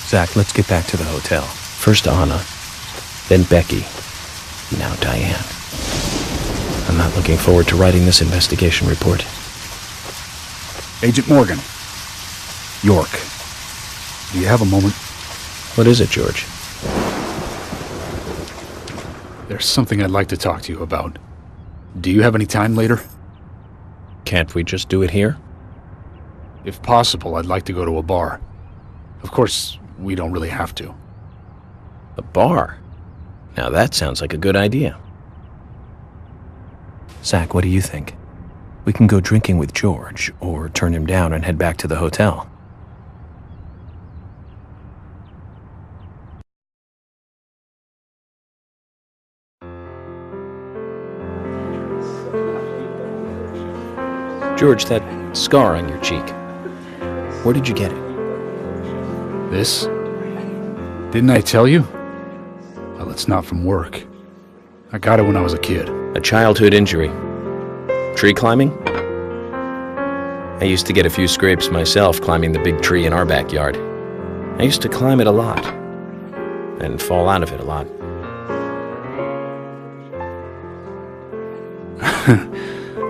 Zach, let's get back to the hotel. First Anna, then Becky, now Diane. I'm not looking forward to writing this investigation report. Agent Morgan. York. Do you have a moment? What is it, George? There's something I'd like to talk to you about. Do you have any time later? Can't we just do it here? If possible, I'd like to go to a bar. Of course, we don't really have to. A bar? Now that sounds like a good idea. Zach, what do you think? We can go drinking with George, or turn him down and head back to the hotel. George, that scar on your cheek. Where did you get it? This? Didn't I tell you? Well, it's not from work. I got it when I was a kid. A childhood injury. Tree climbing? I used to get a few scrapes myself climbing the big tree in our backyard. I used to climb it a lot, and fall out of it a lot.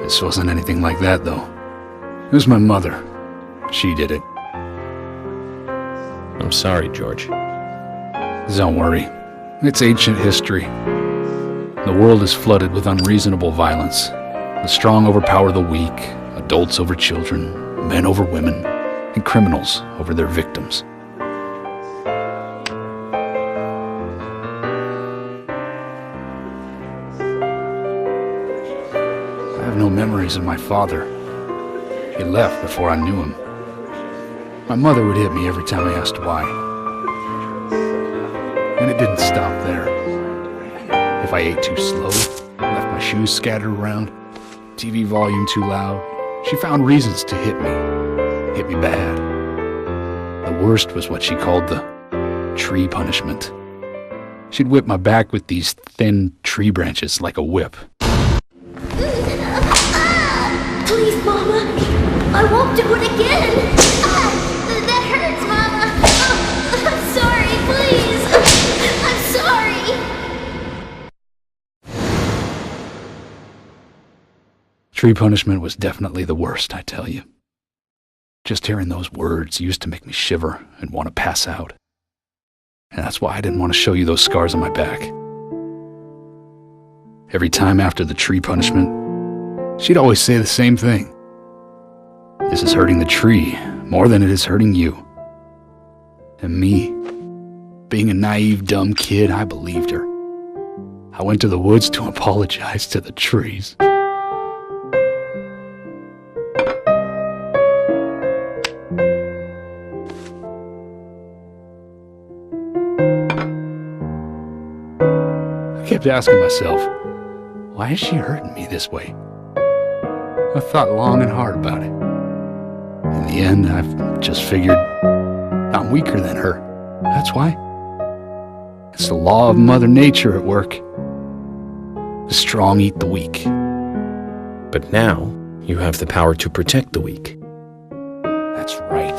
This wasn't anything like that, though. It was my mother. She did it. I'm sorry, George. Don't worry. It's ancient history. The world is flooded with unreasonable violence. The strong overpower the weak, adults over children, men over women, and criminals over their victims. I have no memories of my father. He left before I knew him. My mother would hit me every time I asked why. And it didn't stop there. If I ate too slow, left my shoes scattered around, TV volume too loud, she found reasons to hit me bad. The worst was what she called the tree punishment. She'd whip my back with these thin tree branches like a whip. Please, Mama, I won't do it again. That hurts, Mama. I'm sorry, please. I'm sorry. Tree punishment was definitely the worst, I tell you. Just hearing those words used to make me shiver and want to pass out. And that's why I didn't want to show you those scars on my back. Every time after the tree punishment, she'd always say the same thing. This is hurting the tree more than it is hurting you. And me, being a naive, dumb kid, I believed her. I went to the woods to apologize to the trees. I kept asking myself, why is she hurting me this way? I thought long and hard about it. In the end, I've just figured I'm weaker than her. That's why. It's the law of Mother Nature at work. The strong eat the weak. But now, you have the power to protect the weak. That's right.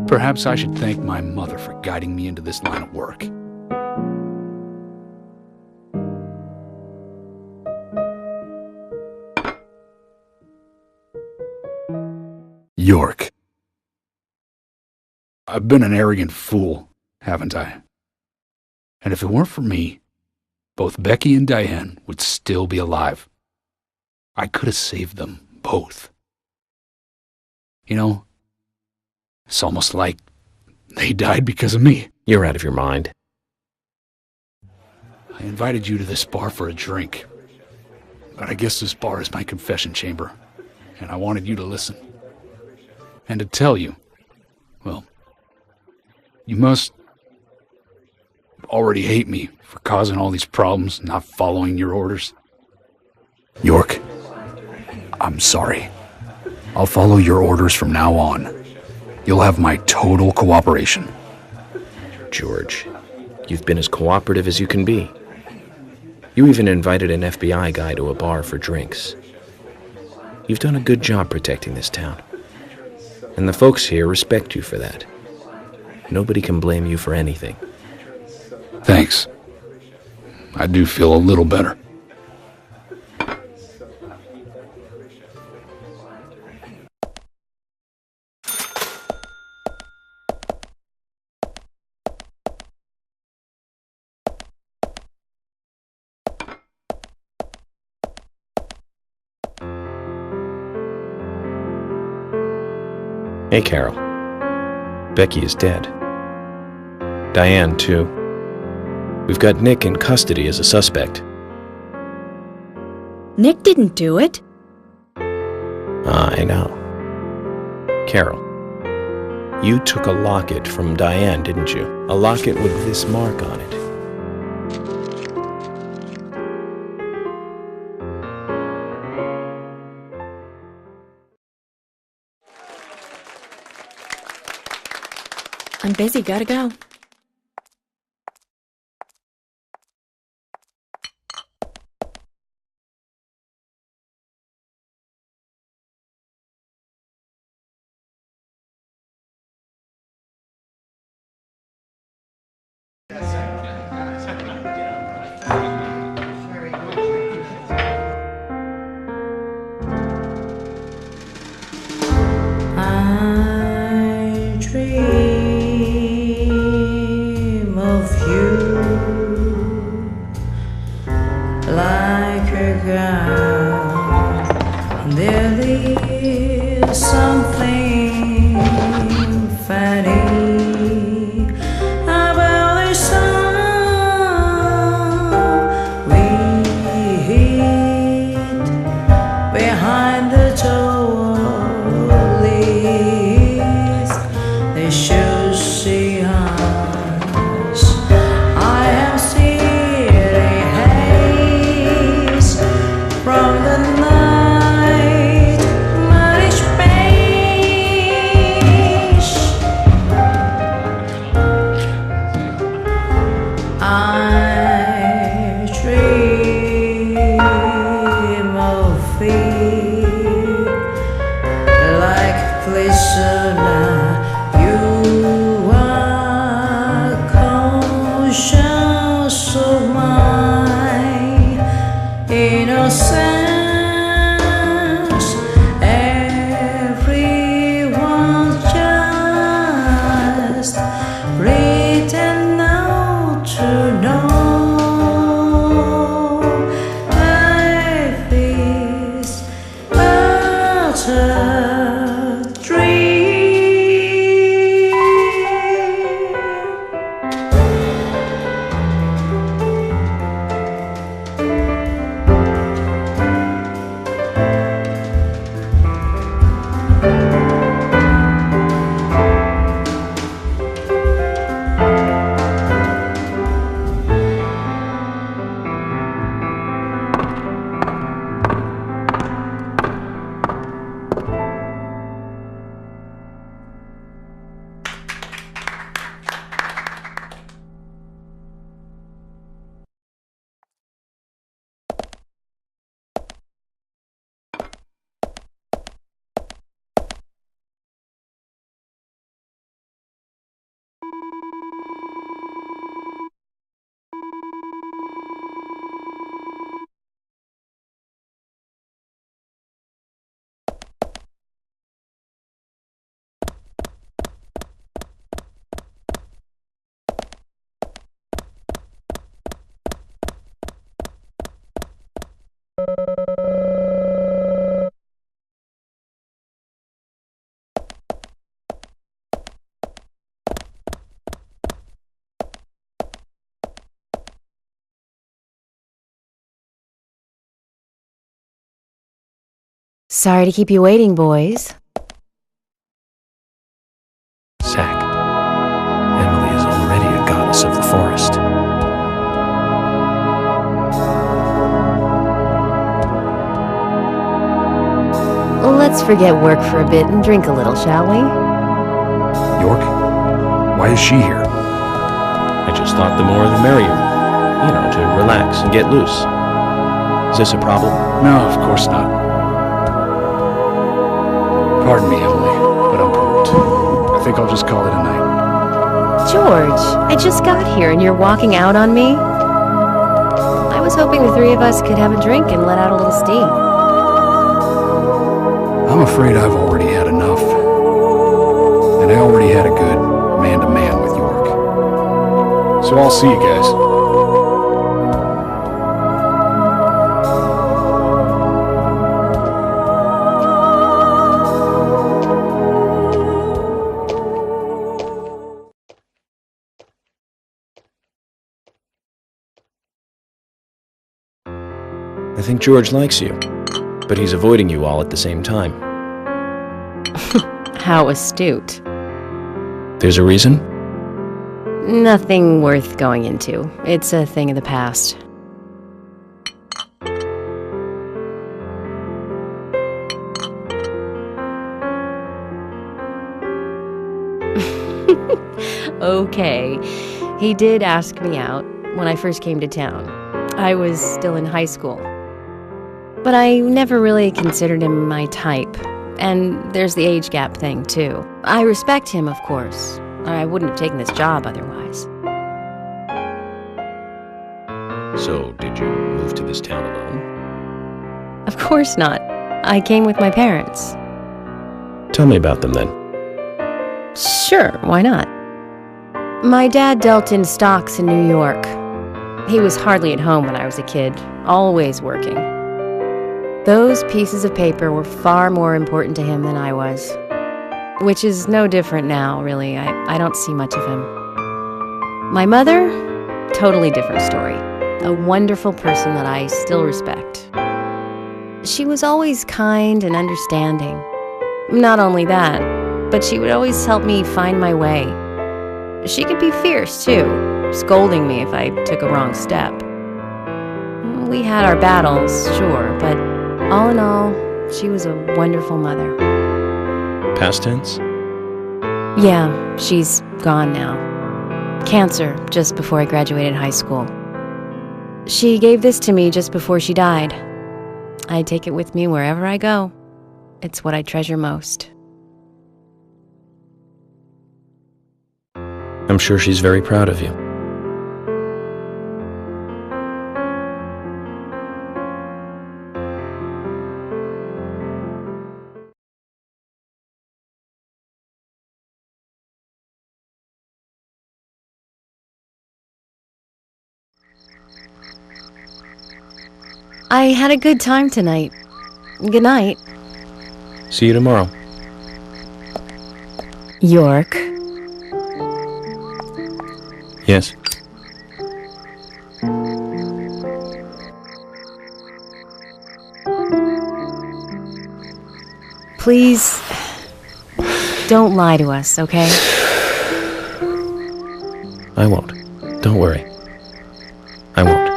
Perhaps I should thank my mother for guiding me into this line of work. York. I've been an arrogant fool, haven't I? And if it weren't for me, both Becky and Diane would still be alive. I could have saved them both. You know, it's almost like they died because of me. You're out of your mind. I invited you to this bar for a drink, but I guess this bar is my confession chamber, and I wanted you to listen. And to tell you, well, you must already hate me for causing all these problems, not following your orders. York, I'm sorry. I'll follow your orders from now on. You'll have my total cooperation. George, you've been as cooperative as you can be. You even invited an FBI guy to a bar for drinks. You've done a good job protecting this town. And the folks here respect you for that. Nobody can blame you for anything. Thanks. I do feel a little better. Hey, Carol. Becky is dead. Diane, too. We've got Nick in custody as a suspect. Nick didn't do it. I know. Carol, you took a locket from Diane, didn't you? A locket with this mark on it. I'm busy, gotta go. I dream of you like a god. There is something funny about this song we hid behind the door. They should see us. I am stealing haze from the night, mighty space. I dream of thee like prisoner. Conscious of my innocence, everyone's just written out to know life is but a dream. Sorry to keep you waiting, boys. Zack, Emily is already a goddess of the forest. Let's forget work for a bit and drink a little, shall we? York? Why is she here? I just thought the more the merrier. You know, to relax and get loose. Is this a problem? No, of course not. Pardon me, Emily, but I'm pooped. I think I'll just call it a night. George, I just got here and you're walking out on me? I was hoping the three of us could have a drink and let out a little steam. I'm afraid I've already had enough. And I already had a good man-to-man with York. So I'll see you guys. I think George likes you, but he's avoiding you all at the same time. How astute. There's a reason? Nothing worth going into. It's a thing of the past. Okay. He did ask me out when I first came to town. I was still in high school. But I never really considered him my type. And there's the age gap thing, too. I respect him, of course. I wouldn't have taken this job otherwise. So, did you move to this town alone? Of course not. I came with my parents. Tell me about them then. Sure, why not? My dad dealt in stocks in New York. He was hardly at home when I was a kid, always working. Those pieces of paper were far more important to him than I was. Which is no different now, really. I don't see much of him. My mother? Totally different story. A wonderful person that I still respect. She was always kind and understanding. Not only that, but she would always help me find my way. She could be fierce, too, scolding me if I took a wrong step. We had our battles, sure, but all in all, she was a wonderful mother. Past tense? Yeah, she's gone now. Cancer, just before I graduated high school. She gave this to me just before she died. I take it with me wherever I go. It's what I treasure most. I'm sure she's very proud of you. I had a good time tonight. Good night. See you tomorrow. York. Yes. Please, don't lie to us, okay? I won't. Don't worry. I won't.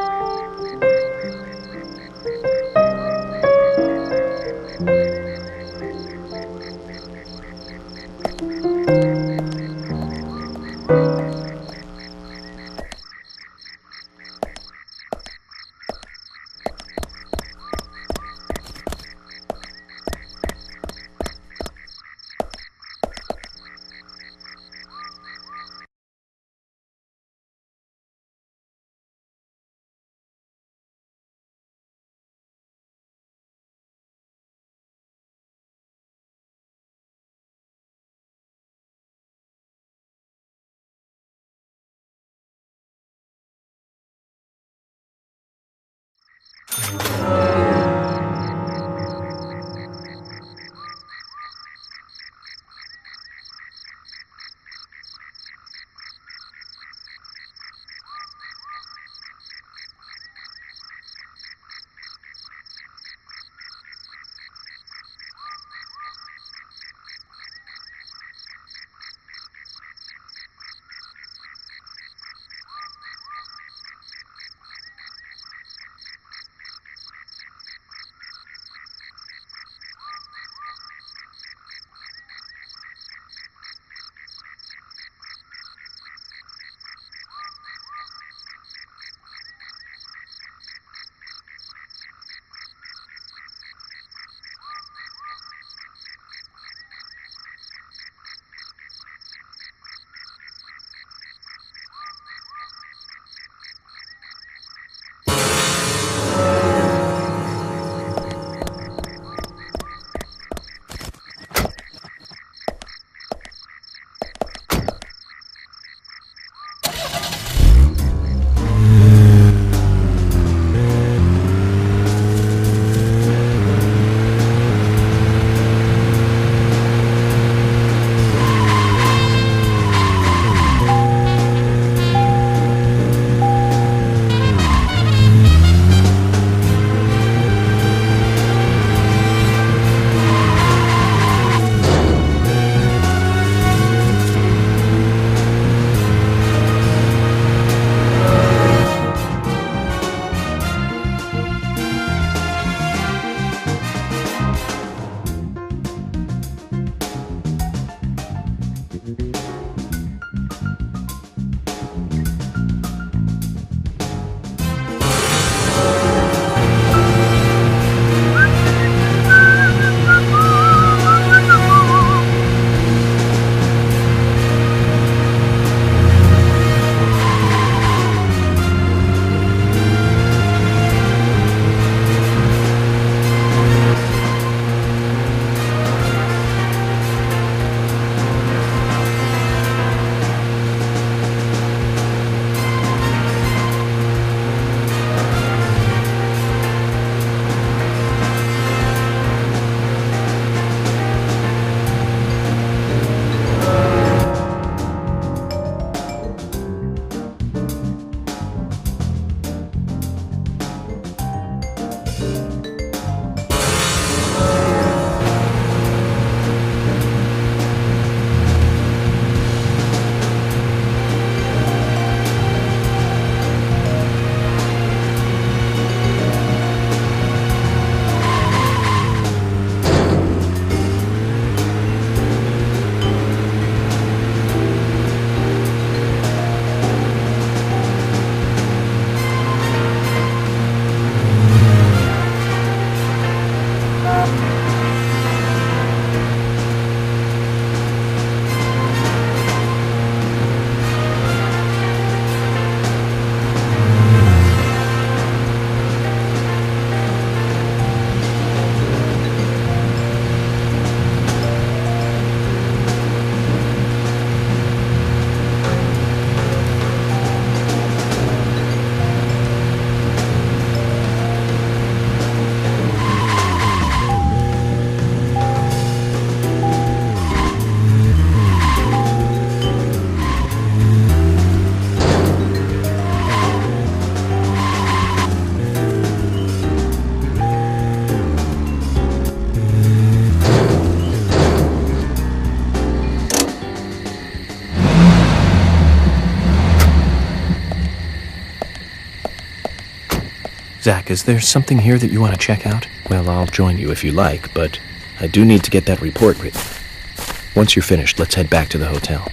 Zach, is there something here that you want to check out? Well, I'll join you if you like, but I do need to get that report written. Once you're finished, let's head back to the hotel.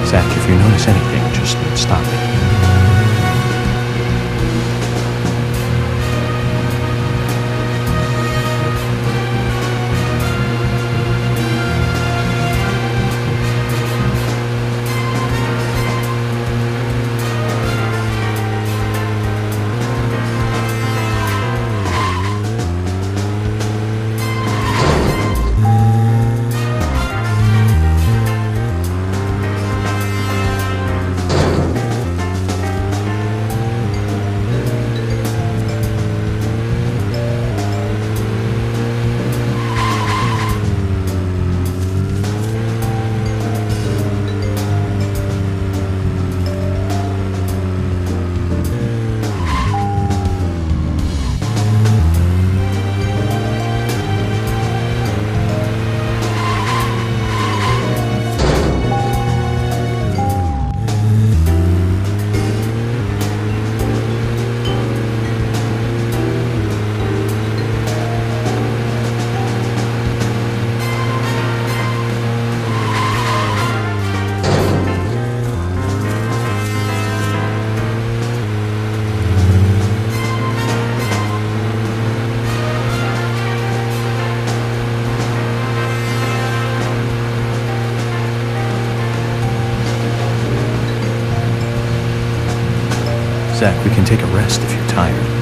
Zach, if you notice anything, just stop me. Zach, we can take a rest if you're tired.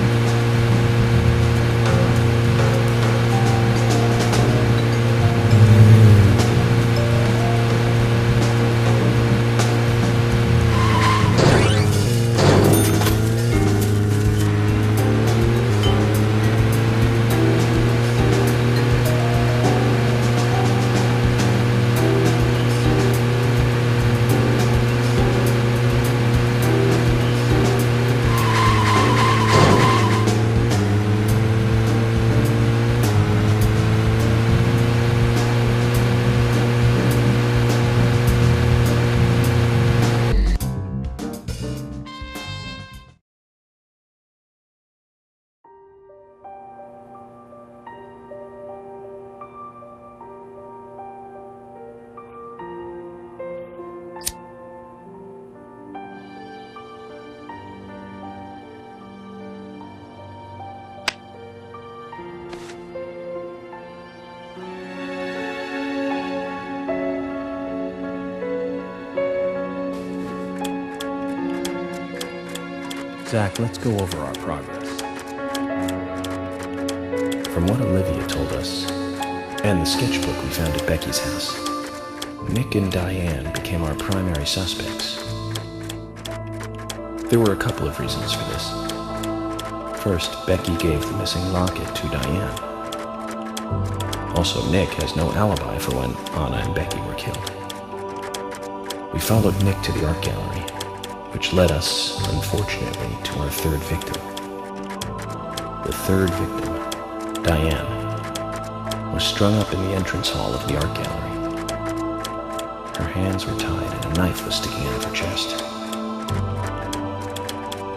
Zach, let's go over our progress. From what Olivia told us, and the sketchbook we found at Becky's house, Nick and Diane became our primary suspects. There were a couple of reasons for this. First, Becky gave the missing locket to Diane. Also, Nick has no alibi for when Anna and Becky were killed. We followed Nick to the art gallery, which led us, unfortunately, to our third victim. The third victim, Diane, was strung up in the entrance hall of the art gallery. Her hands were tied and a knife was sticking out of her chest.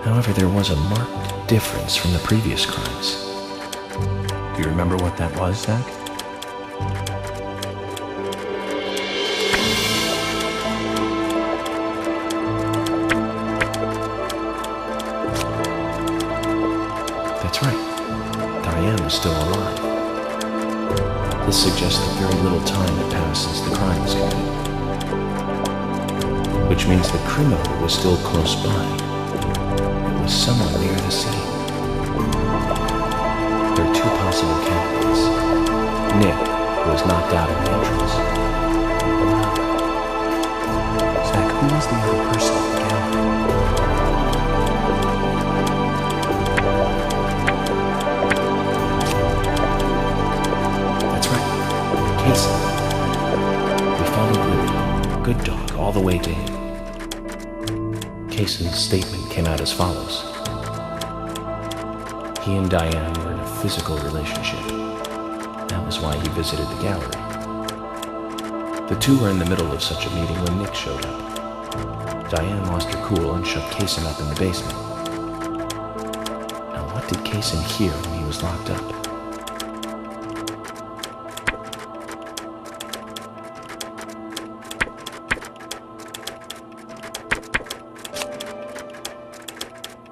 However, there was a marked difference from the previous crimes. Do you remember what that was, Zach? That's right. Diane was still alive. This suggests that very little time had passed since the crime was committed. Which means the criminal was still close by. It was somewhere near the scene. There are two possible candidates. Nick, who was knocked out in the entrance. Zach, who was the other person in the gallery? Casey. We followed Willie, good dog, all the way to him. Casey's statement came out as follows. He and Diane were in a physical relationship. That was why he visited the gallery. The two were in the middle of such a meeting when Nick showed up. Diane lost her cool and shut Kaysen up in the basement. Now, what did Kaysen hear when he was locked up?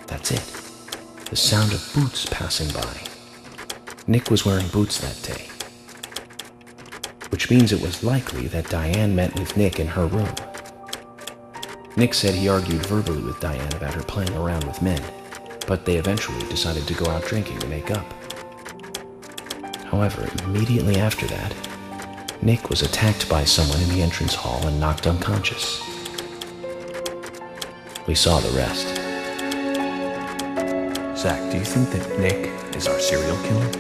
That's it. The sound of boots passing by. Nick was wearing boots that day. Which means it was likely that Diane met with Nick in her room. Nick said he argued verbally with Diane about her playing around with men, but they eventually decided to go out drinking to make up. However, immediately after that, Nick was attacked by someone in the entrance hall and knocked unconscious. We saw the rest. Zach, do you think that Nick is our serial killer?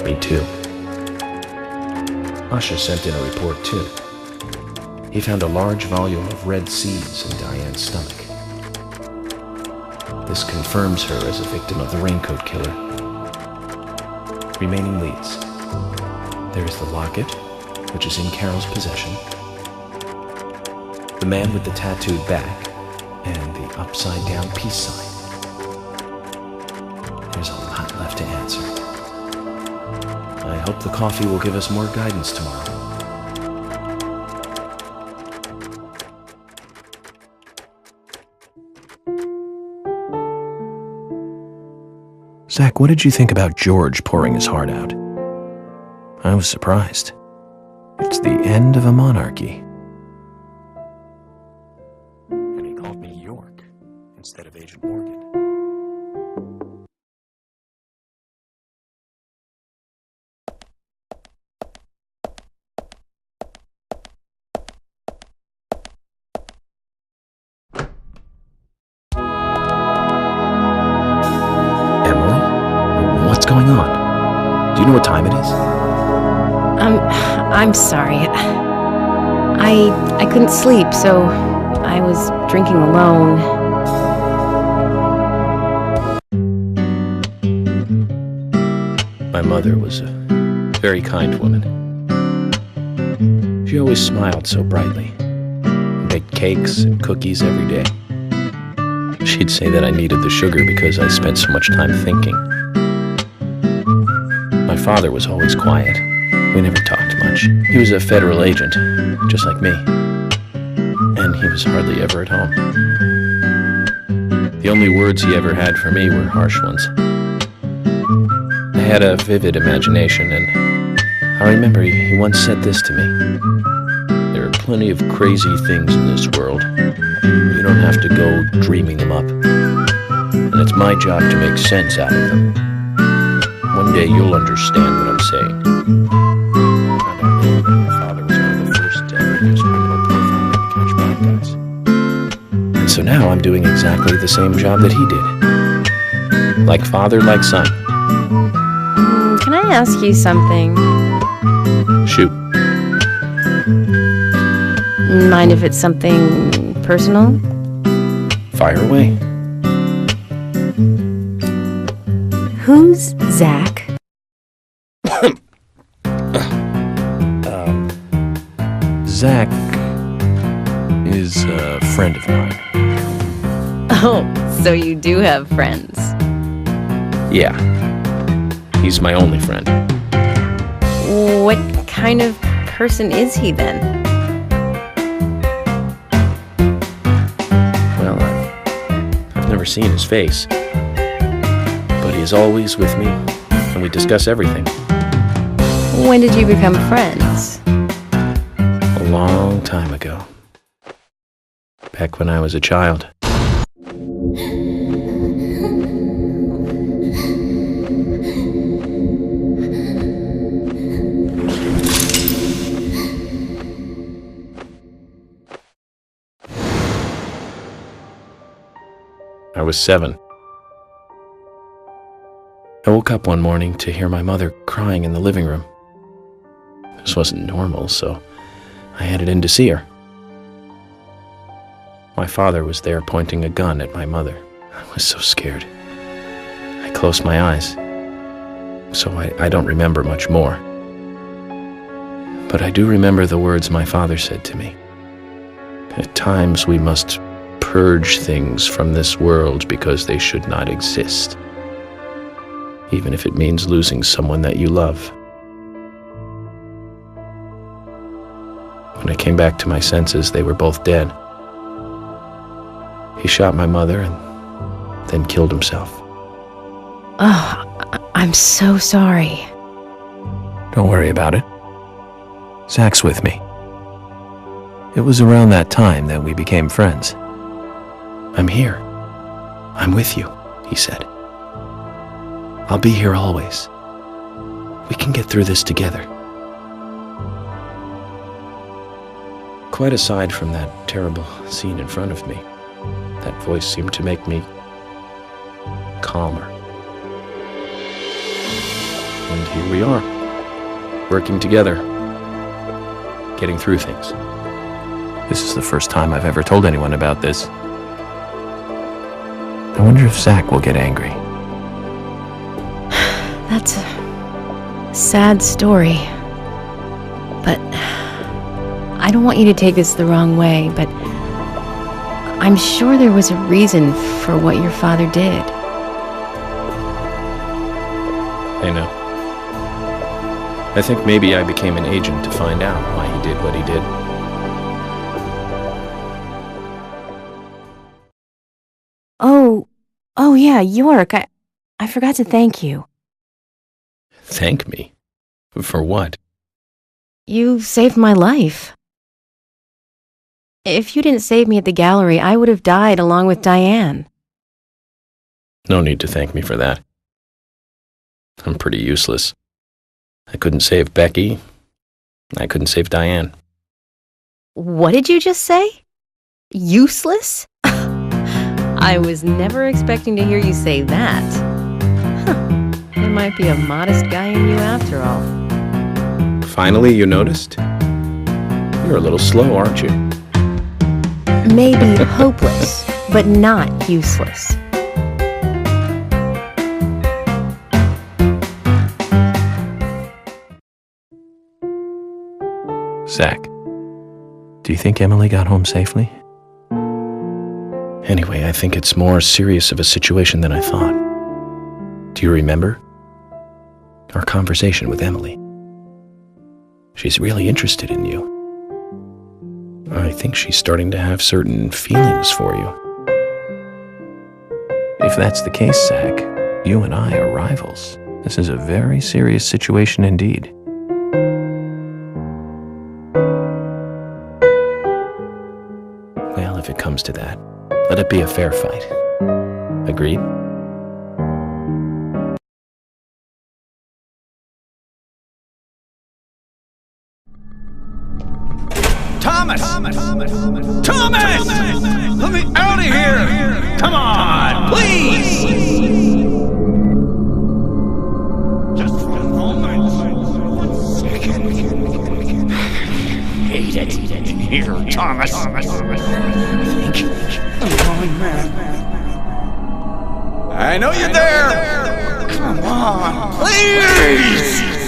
Me too. Asha sent in a report too. He found a large volume of red seeds in Diane's stomach. This confirms her as a victim of the raincoat killer. Remaining leads. There is the locket, which is in Carol's possession, the man with the tattooed back, and the upside-down peace sign. There's a lot left to answer. I hope the coffee will give us more guidance tomorrow. Zach, what did you think about George pouring his heart out? I was surprised. It's the end of a monarchy. And he called me York instead of Agent Morgan. Emily? What's going on? Do you know what time it is? I'm sorry. I couldn't sleep, so I was drinking alone. My mother was a very kind woman. She always smiled so brightly, baked cakes and cookies every day. She'd say that I needed the sugar because I spent so much time thinking. My father was always quiet. We never talked much. He was a federal agent, just like me. And he was hardly ever at home. The only words he ever had for me were harsh ones. I had a vivid imagination, and I remember he once said this to me. There are plenty of crazy things in this world. You don't have to go dreaming them up. And it's my job to make sense out of them. One day you'll understand what I'm saying. My father was one of the first to ever use criminal profiling to catch bad guys. And so now I'm doing exactly the same job that he did. Like father, like son. Can I ask you something? Shoot. Mind if it's something personal? Fire away. Who's Zach? Zach is a friend of mine. Oh, so you do have friends. Yeah. He's my only friend. What kind of person is he then? Well, I've never seen his face. But he is always with me, and we discuss everything. When did you become friends? A long time ago. Back when I was a child. I was 7. I woke up one morning to hear my mother crying in the living room. This wasn't normal, so I headed in to see her. My father was there pointing a gun at my mother. I was so scared. I closed my eyes, so I don't remember much more. But I do remember the words my father said to me. At times we must purge things from this world because they should not exist, even if it means losing someone that you love. When I came back to my senses, they were both dead. He shot my mother and then killed himself. Oh, I'm so sorry. Don't worry about it. Zach's with me. It was around that time that we became friends. I'm here. I'm with you, he said. I'll be here always. We can get through this together. Quite aside from that terrible scene in front of me, that voice seemed to make me calmer. And here we are, working together, getting through things. This is the first time I've ever told anyone about this. I wonder if Zach will get angry. That's a sad story. But I don't want you to take this the wrong way, but I'm sure there was a reason for what your father did. I know. I think maybe I became an agent to find out why he did what he did. Oh yeah, York, I forgot to thank you. Thank me? For what? You saved my life. If you didn't save me at the gallery, I would have died along with Diane. No need to thank me for that. I'm pretty useless. I couldn't save Becky. I couldn't save Diane. What did you just say? Useless? I was never expecting to hear you say that. There might be a modest guy in you after all. Finally, you noticed? You're a little slow, aren't you? Maybe hopeless, but not useless. Zach, do you think Emily got home safely? Anyway, I think it's more serious of a situation than I thought. Do you remember? Our conversation with Emily. She's really interested in you. I think she's starting to have certain feelings for you. If that's the case, Zach, you and I are rivals. This is a very serious situation indeed. Well, if it comes to that, let it be a fair fight. Agreed? Thomas! Thomas! Let me out of here! Come on, please! Just for a moment. 1 second. Hate it in here, Thomas. I think I'm going mad. I know you're there! Come on, please!